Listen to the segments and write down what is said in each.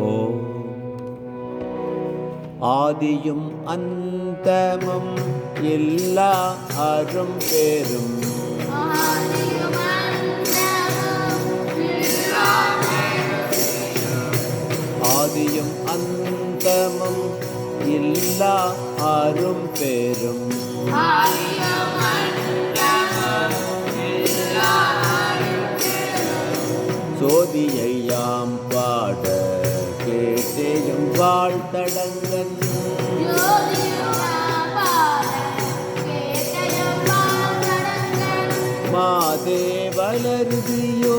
ஓம் ஆதியும் அந்தமும் இல்லா அரும் பேரும் ஆதியும் அந்தமும் இல்லா அரும் பேரும் சோதியையாம் பாட கேட்டேயும் வாழ்த்தடங்கன் மாதேவலருதியோ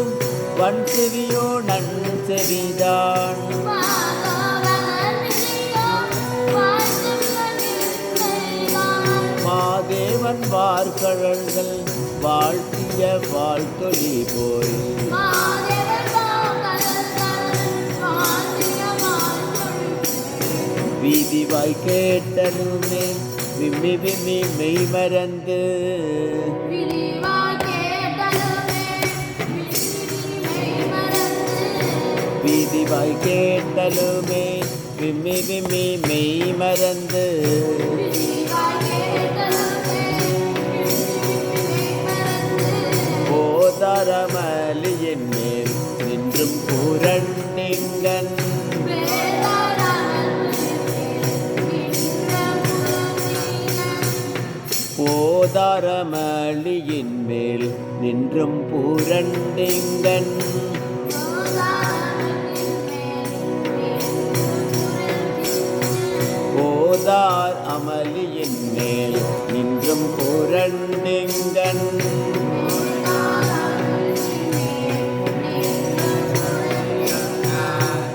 வன் செவியோ நன் செவிதான் மாதேவன் வார்கழல்கள் வாழ்த்திய வாழ்த்தொழி போய் வீதிவாய் கேட்டலுமே விம்மி விம்மி மெய் மறந்து வீதிவாய் கேட்டலுமே விம்மி விம்மி மெய் மறந்து போதாரமலியின் மேல் நின்றும் புரண்டிங்கன் போதாரமலியின் மேல் நின்றும் புரண்டிங்கன் போதார் அமலியின் மேல் நின்றும் புரண்டிங்கன்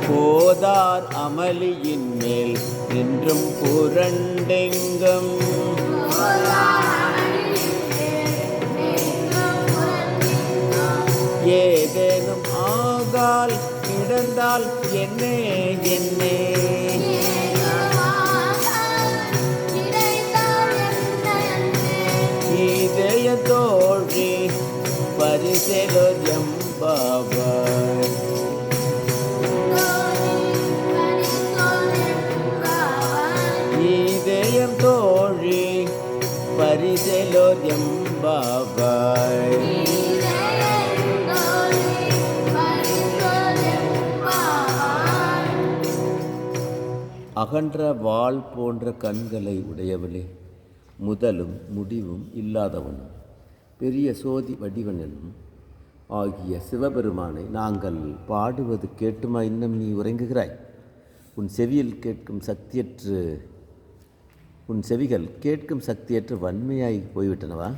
போதார் அமலியின் மேல் நின்றும் புரண்டெங்கும் ஏதேனும் ஆகால் கிடந்தால் என்னே என்னே இதய தோழி பரிசெலோயம் பாபாய் இதயம் தோழி பரிசெலோயம் பாபாய் அகன்ற வாள் போன்ற கண்களை உடையவளே, முதலும் முடிவும் இல்லாதவனும் பெரிய சோதி வடிவனும் ஆகிய சிவபெருமானை நாங்கள் பாடுவது கேட்டுமா இன்னும் நீ உறங்குகிறாய்? உன் செவிகள் கேட்கும் சக்தியற்று வன்மையாய் போய்விட்டனவா?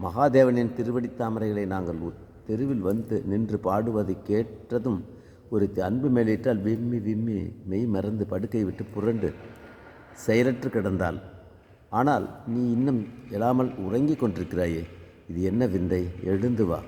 மகாதேவனின் திருவடித்தாமரைகளை நாங்கள் தெருவில் வந்து நின்று பாடுவதை கேட்டதும் ஒரு அன்பு மேலிட்டால் விம்மி விம்மி மெய் மறந்து படுக்கை விட்டு புரண்டு செயலற்று கிடந்தாள். ஆனால் நீ இன்னும் எழாமல் உறங்கிக் கொண்டிருக்கிறாயே, இது என்ன விந்தை? எழுந்து வா.